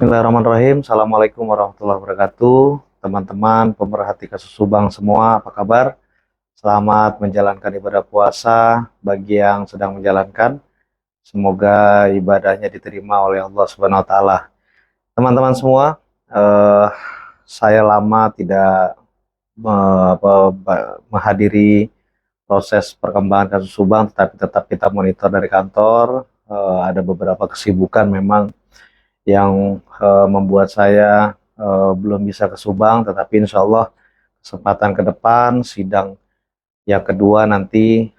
Bismillahirrahmanirrahim. Assalamualaikum warahmatullahi wabarakatuh. Teman-teman pemerhati kasus Subang semua, apa kabar? Selamat menjalankan ibadah puasa bagi yang sedang menjalankan. Semoga ibadahnya diterima oleh Allah Subhanahu wa taala. Teman-teman semua, eh, saya lama tidak menghadiri proses perkembangan kasus Subang, tetapi tetap kita monitor dari kantor. Ada beberapa kesibukan memang yang membuat saya belum bisa ke Subang, tetapi insya Allah kesempatan ke depan sidang yang kedua nanti,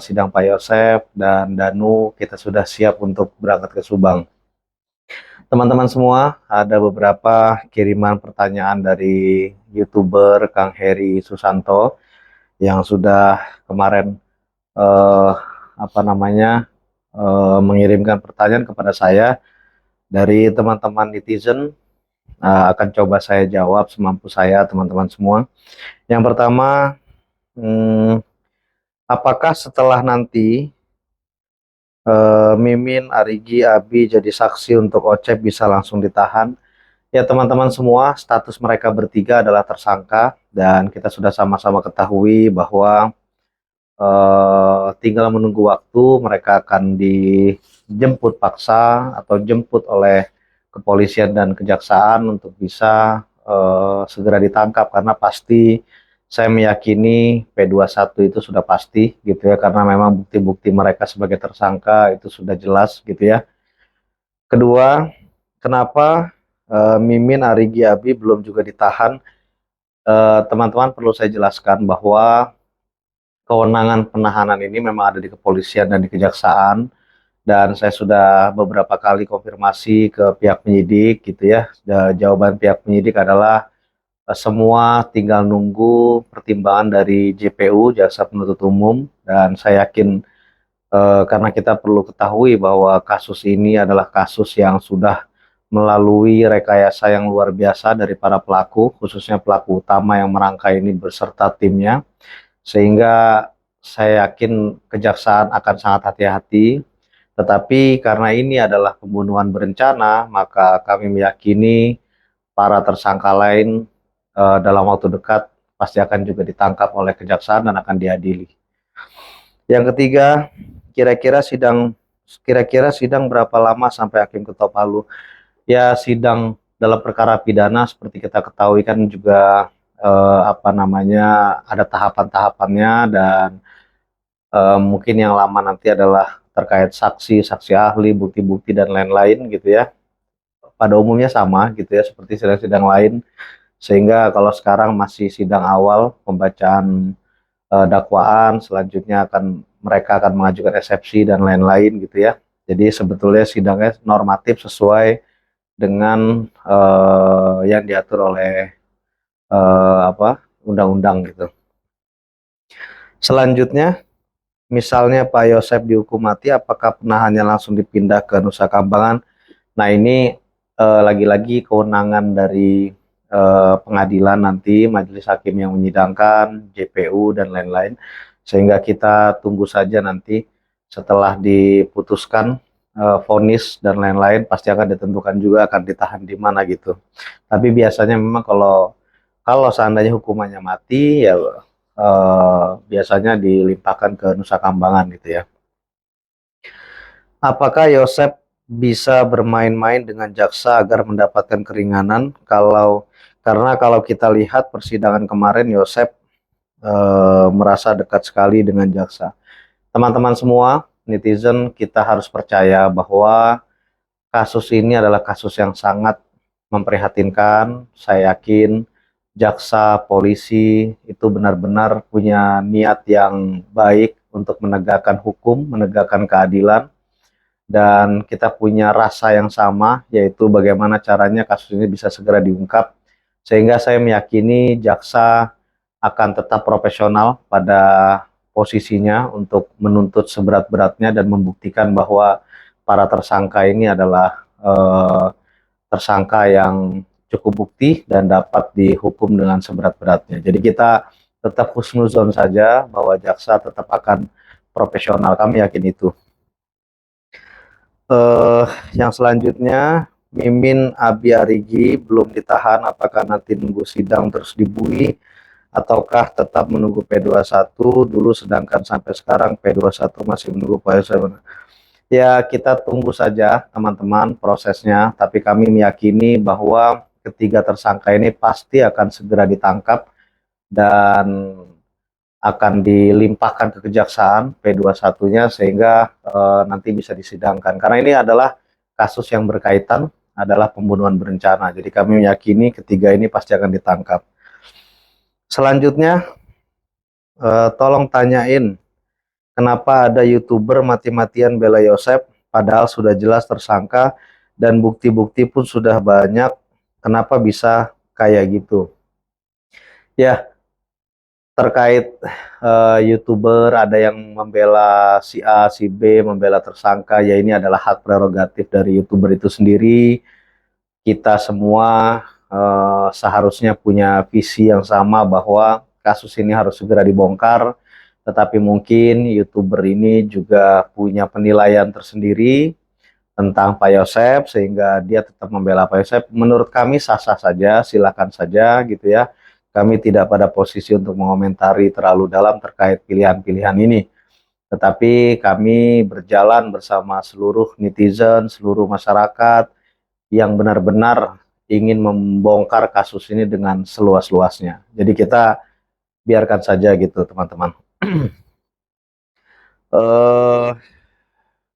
sidang Pak Yosef dan Danu, kita sudah siap untuk berangkat ke Subang. Teman-teman semua, ada beberapa kiriman pertanyaan dari YouTuber Kang Heri Susanto yang sudah kemarin eh, mengirimkan pertanyaan kepada saya. Dari teman-teman netizen, akan coba saya jawab semampu saya, teman-teman semua. Yang pertama, hmm, apakah setelah nanti Mimin, Arigi, Abi jadi saksi untuk Ocep bisa langsung ditahan? Ya teman-teman semua, status mereka bertiga adalah tersangka dan kita sudah sama-sama ketahui bahwa tinggal menunggu waktu mereka akan dijemput paksa atau jemput oleh kepolisian dan kejaksaan untuk bisa segera ditangkap, karena pasti saya meyakini P21 itu sudah pasti gitu ya, karena memang bukti-bukti mereka sebagai tersangka itu sudah jelas gitu ya. Kedua, kenapa Mimin, Arigi, Abi belum juga ditahan? Teman-teman, perlu saya jelaskan bahwa kewenangan penahanan ini memang ada di kepolisian dan di kejaksaan, dan saya sudah beberapa kali konfirmasi ke pihak penyidik gitu ya. Jawaban pihak penyidik adalah semua tinggal nunggu pertimbangan dari JPU, Jaksa Penuntut Umum, dan saya yakin karena kita perlu ketahui bahwa kasus ini adalah kasus yang sudah melalui rekayasa yang luar biasa dari para pelaku, khususnya pelaku utama yang merangkai ini beserta timnya, sehingga saya yakin kejaksaan akan sangat hati-hati. Tetapi karena ini adalah pembunuhan berencana, maka kami meyakini para tersangka lain dalam waktu dekat pasti akan juga ditangkap oleh kejaksaan dan akan diadili. Yang ketiga, kira-kira sidang kira-kira sidang berapa lama sampai hakim ketok palu? Ya, sidang dalam perkara pidana seperti kita ketahui kan juga ada tahapan-tahapannya, dan mungkin yang lama nanti adalah terkait saksi, saksi ahli, bukti-bukti dan lain-lain gitu ya. Pada umumnya sama gitu ya, seperti sidang-sidang lain. Sehingga kalau sekarang masih sidang awal pembacaan dakwaan, selanjutnya mereka akan mengajukan eksepsi dan lain-lain gitu ya. Jadi sebetulnya sidangnya normatif sesuai dengan yang diatur oleh undang-undang gitu. Selanjutnya, misalnya Pak Yosef dihukum mati, apakah penahannya langsung dipindah ke Nusa Kambangan? Nah, ini lagi-lagi kewenangan dari pengadilan nanti, majelis hakim yang menyidangkan, JPU dan lain-lain. Sehingga kita tunggu saja nanti setelah diputuskan vonis dan lain-lain, pasti akan ditentukan juga akan ditahan di mana gitu. Tapi biasanya memang kalau kalau seandainya hukumannya mati, ya biasanya dilimpahkan ke Nusa Kambangan gitu ya. Apakah Yosef bisa bermain-main dengan jaksa agar mendapatkan keringanan? Karena kalau kita lihat persidangan kemarin, Yosef merasa dekat sekali dengan jaksa. Teman-teman semua, netizen, kita harus percaya bahwa kasus ini adalah kasus yang sangat memprihatinkan. Saya yakin jaksa, polisi itu benar-benar punya niat yang baik untuk menegakkan hukum, menegakkan keadilan, dan kita punya rasa yang sama, yaitu bagaimana caranya kasus ini bisa segera diungkap. Sehingga saya meyakini jaksa akan tetap profesional pada posisinya untuk menuntut seberat-beratnya dan membuktikan bahwa para tersangka ini adalah tersangka yang cukup bukti dan dapat dihukum dengan seberat-beratnya. Jadi kita tetap husnuzon saja bahwa jaksa tetap akan profesional, kami yakin itu. Yang selanjutnya, Mimin Abiarigi belum ditahan, apakah nanti nunggu sidang terus dibui ataukah tetap menunggu P21 dulu, sedangkan sampai sekarang P21 masih menunggu Pak Yosef? Ya, kita tunggu saja teman-teman prosesnya, tapi kami meyakini bahwa ketiga tersangka ini pasti akan segera ditangkap dan akan dilimpahkan ke kejaksaan P21-nya sehingga nanti bisa disidangkan. Karena ini adalah kasus yang berkaitan, adalah pembunuhan berencana. Jadi kami meyakini ketiga ini pasti akan ditangkap. Selanjutnya, tolong tanyain kenapa ada YouTuber mati-matian bela Yosef padahal sudah jelas tersangka dan bukti-bukti pun sudah banyak. Kenapa bisa kayak gitu? Ya, terkait YouTuber ada yang membela si A, si B, membela tersangka, ya ini adalah hak prerogatif dari YouTuber itu sendiri. Kita semua seharusnya punya visi yang sama bahwa kasus ini harus segera dibongkar, tetapi mungkin YouTuber ini juga punya penilaian tersendiri tentang Pak Yosef sehingga dia tetap membela Pak Yosef. Menurut kami sah-sah saja, silakan saja gitu ya. Kami tidak pada posisi untuk mengomentari terlalu dalam terkait pilihan-pilihan ini. Tetapi kami berjalan bersama seluruh netizen, seluruh masyarakat yang benar-benar ingin membongkar kasus ini dengan seluas-luasnya. Jadi kita biarkan saja gitu teman-teman. eh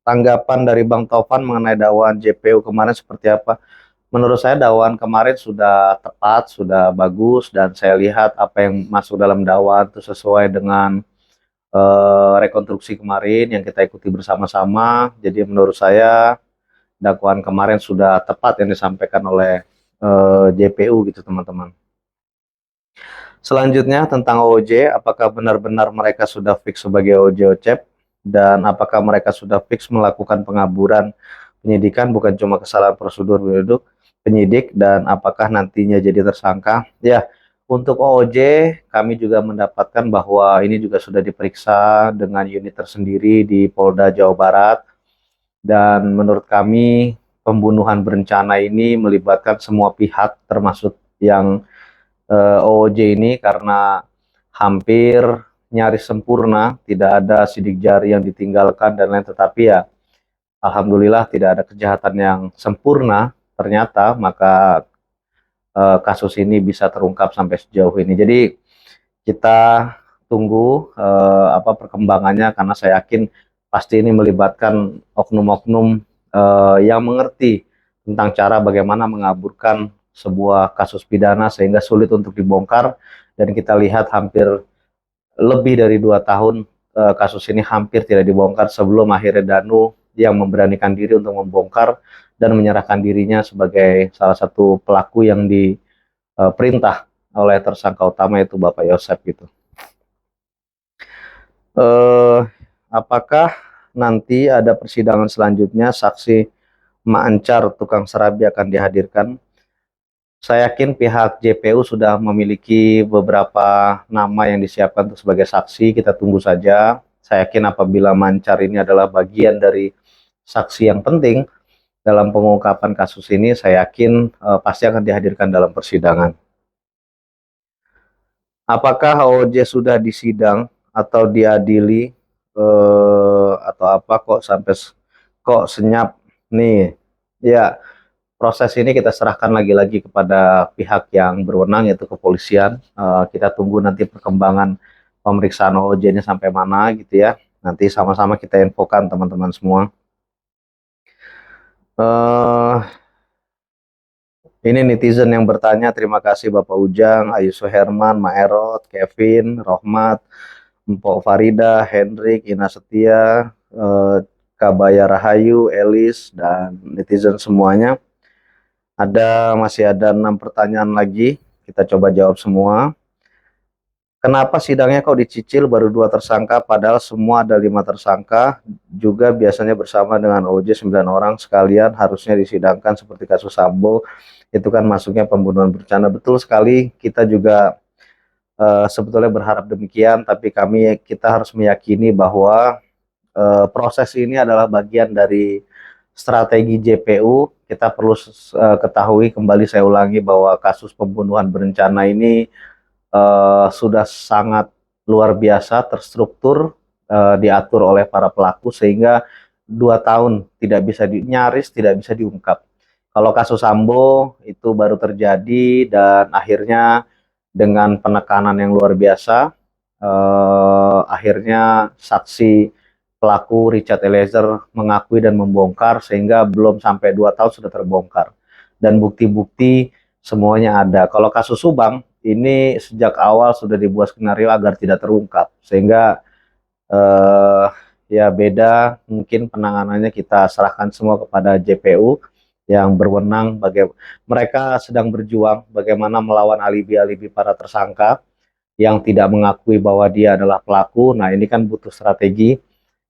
Tanggapan dari Bang Taufan mengenai dakwaan JPU kemarin seperti apa? Menurut saya dakwaan kemarin sudah tepat, sudah bagus, dan saya lihat apa yang masuk dalam dakwaan itu sesuai dengan rekonstruksi kemarin yang kita ikuti bersama-sama. Jadi menurut saya dakwaan kemarin sudah tepat yang disampaikan oleh JPU gitu teman-teman. Selanjutnya tentang OJ, apakah benar-benar mereka sudah fix sebagai OJ Ocep dan apakah mereka sudah fix melakukan pengaburan penyidikan bukan cuma kesalahan prosedur penyidik dan apakah nantinya jadi tersangka? Ya, untuk OJ kami juga mendapatkan bahwa ini juga sudah diperiksa dengan unit tersendiri di Polda Jawa Barat dan menurut kami pembunuhan berencana ini melibatkan semua pihak termasuk yang OOJ ini karena hampir nyaris sempurna, tidak ada sidik jari yang ditinggalkan dan lain, tetapi ya alhamdulillah tidak ada kejahatan yang sempurna ternyata, maka kasus ini bisa terungkap sampai sejauh ini. Jadi kita tunggu apa perkembangannya karena saya yakin pasti ini melibatkan oknum-oknum yang mengerti tentang cara bagaimana mengaburkan sebuah kasus pidana sehingga sulit untuk dibongkar dan kita lihat hampir lebih dari 2 tahun kasus ini hampir tidak dibongkar sebelum akhirnya Danu yang memberanikan diri untuk membongkar dan menyerahkan dirinya sebagai salah satu pelaku yang diperintah oleh tersangka utama yaitu Bapak Yosef gitu. Apakah nanti ada persidangan selanjutnya saksi Maancar tukang serabi akan dihadirkan? Saya yakin pihak JPU sudah memiliki beberapa nama yang disiapkan untuk sebagai saksi. Kita tunggu saja. Saya yakin apabila Mancar ini adalah bagian dari saksi yang penting dalam pengungkapan kasus ini, saya yakin pasti akan dihadirkan dalam persidangan. Apakah OJ sudah disidang atau diadili atau apa kok sampai kok senyap nih? Ya, proses ini kita serahkan lagi-lagi kepada pihak yang berwenang yaitu kepolisian. Kita tunggu nanti perkembangan pemeriksaan OJ-nya sampai mana gitu ya. Nanti sama-sama kita infokan teman-teman semua. Ini netizen yang bertanya, terima kasih Bapak Ujang, Ayu Suherman, Maerot, Kevin, Rohmat, Mpok Farida, Hendrik, Ina Setia, Kabaya Rahayu, Elis, dan netizen semuanya. Masih ada 6 pertanyaan lagi, kita coba jawab semua. Kenapa sidangnya kok dicicil baru 2 tersangka, padahal semua ada 5 tersangka, juga biasanya bersama dengan OJ 9 orang sekalian harusnya disidangkan seperti kasus Sambo, itu kan masuknya pembunuhan berencana. Betul sekali, kita juga sebetulnya berharap demikian, tapi kita harus meyakini bahwa proses ini adalah bagian dari strategi JPU, kita perlu ketahui kembali, saya ulangi, bahwa kasus pembunuhan berencana ini sudah sangat luar biasa terstruktur, diatur oleh para pelaku sehingga 2 tahun nyaris tidak bisa diungkap. Kalau kasus Sambo itu baru terjadi dan akhirnya dengan penekanan yang luar biasa, akhirnya saksi pelaku Richard Eliezer mengakui dan membongkar sehingga belum sampai 2 tahun sudah terbongkar dan bukti-bukti semuanya ada. Kalau kasus Subang ini sejak awal sudah dibuat skenario agar tidak terungkap sehingga eh, ya beda, mungkin penanganannya kita serahkan semua kepada JPU yang berwenang. Mereka sedang berjuang bagaimana melawan alibi-alibi para tersangka yang tidak mengakui bahwa dia adalah pelaku. Nah, ini kan butuh strategi.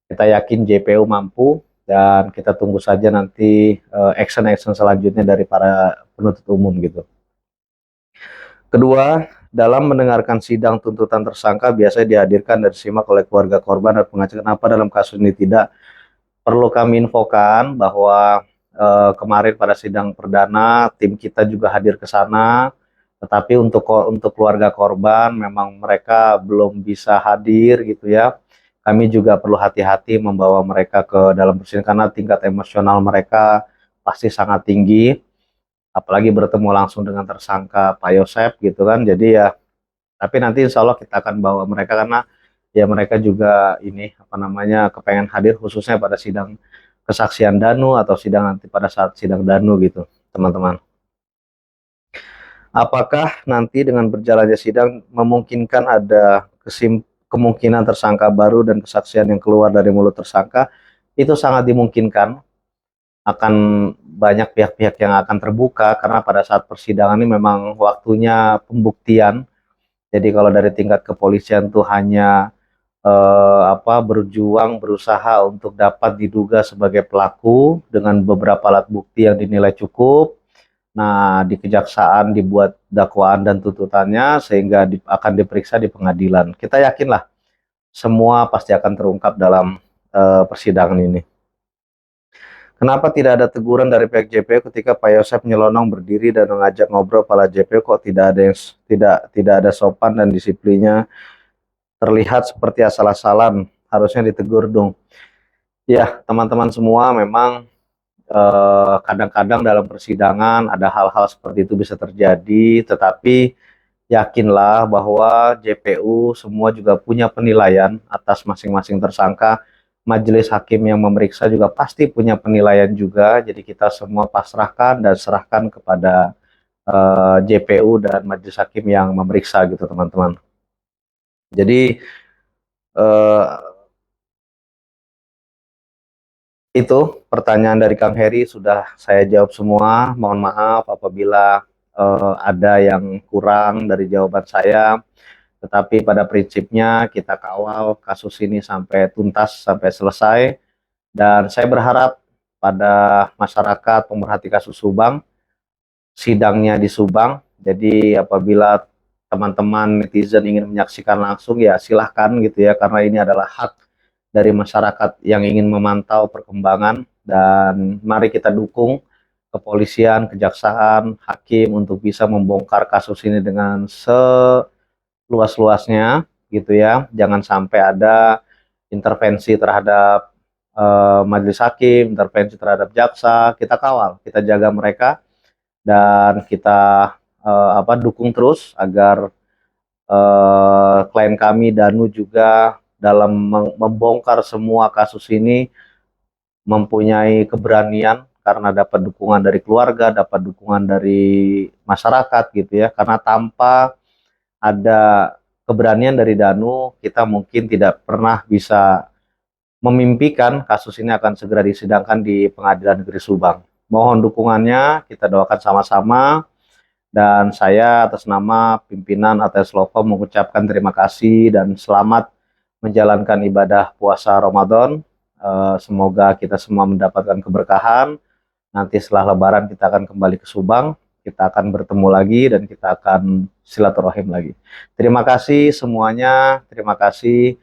Kita yakin JPU mampu dan kita tunggu saja nanti action-action selanjutnya dari para penuntut umum gitu. Kedua, dalam mendengarkan sidang tuntutan tersangka biasanya dihadirkan dan disimak oleh keluarga korban dan pengacara. Kenapa dalam kasus ini tidak? Perlu kami infokan bahwa kemarin pada sidang perdana tim kita juga hadir ke sana, tetapi untuk keluarga korban memang mereka belum bisa hadir gitu ya. Kami juga perlu hati-hati membawa mereka ke dalam persidangan karena tingkat emosional mereka pasti sangat tinggi, apalagi bertemu langsung dengan tersangka Pak Yosep gitu kan. Jadi ya, tapi nanti insya Allah kita akan bawa mereka karena ya mereka juga ini apa namanya kepengen hadir khususnya pada sidang kesaksian Danu atau sidang nanti pada saat sidang Danu gitu teman-teman. Apakah nanti dengan berjalannya sidang memungkinkan ada kemungkinan tersangka baru dan kesaksian yang keluar dari mulut tersangka? Itu sangat dimungkinkan, akan banyak pihak-pihak yang akan terbuka karena pada saat persidangan ini memang waktunya pembuktian. Jadi kalau dari tingkat kepolisian tuh hanya berjuang berusaha untuk dapat diduga sebagai pelaku dengan beberapa alat bukti yang dinilai cukup. Nah, di kejaksaan dibuat dakwaan dan tuntutannya sehingga akan diperiksa di pengadilan. Kita yakinlah semua pasti akan terungkap dalam persidangan ini. Kenapa tidak ada teguran dari pihak JPU ketika Pak Yosep nyelonong berdiri dan mengajak ngobrol kepala JPU? Kok tidak ada yang tidak ada sopan dan disiplinnya, terlihat seperti asal-asalan, harusnya ditegur dong. Ya, teman-teman semua, memang kadang-kadang dalam persidangan ada hal-hal seperti itu bisa terjadi, tetapi yakinlah bahwa JPU semua juga punya penilaian atas masing-masing tersangka. Majelis hakim yang memeriksa juga pasti punya penilaian juga. Jadi kita semua pasrahkan dan serahkan kepada JPU dan majelis hakim yang memeriksa gitu teman-teman. Jadi itu pertanyaan dari Kang Heri sudah saya jawab semua. Mohon maaf apabila ada yang kurang dari jawaban saya. Tetapi pada prinsipnya kita kawal kasus ini sampai tuntas, sampai selesai. Dan saya berharap pada masyarakat pemerhati kasus Subang, sidangnya di Subang. Jadi apabila teman-teman netizen ingin menyaksikan langsung ya silahkan gitu ya, karena ini adalah hak dari masyarakat yang ingin memantau perkembangan. Dan mari kita dukung kepolisian, kejaksaan, hakim untuk bisa membongkar kasus ini dengan seluas-luasnya gitu ya. Jangan sampai ada intervensi terhadap majelis hakim, intervensi terhadap jaksa. Kita kawal, kita jaga mereka dan kita dukung terus agar klien kami Danu juga dalam membongkar semua kasus ini mempunyai keberanian karena dapat dukungan dari keluarga, dapat dukungan dari masyarakat gitu ya. Karena tanpa ada keberanian dari Danu, kita mungkin tidak pernah bisa memimpikan kasus ini akan segera disidangkan di Pengadilan Negeri Subang. Mohon dukungannya, kita doakan sama-sama. Dan saya atas nama pimpinan ATS Lokom mengucapkan terima kasih dan selamat menjalankan ibadah puasa Ramadan. Semoga kita semua mendapatkan keberkahan. Nanti setelah Lebaran kita akan kembali ke Subang, kita akan bertemu lagi dan kita akan silaturahim lagi. Terima kasih semuanya, terima kasih.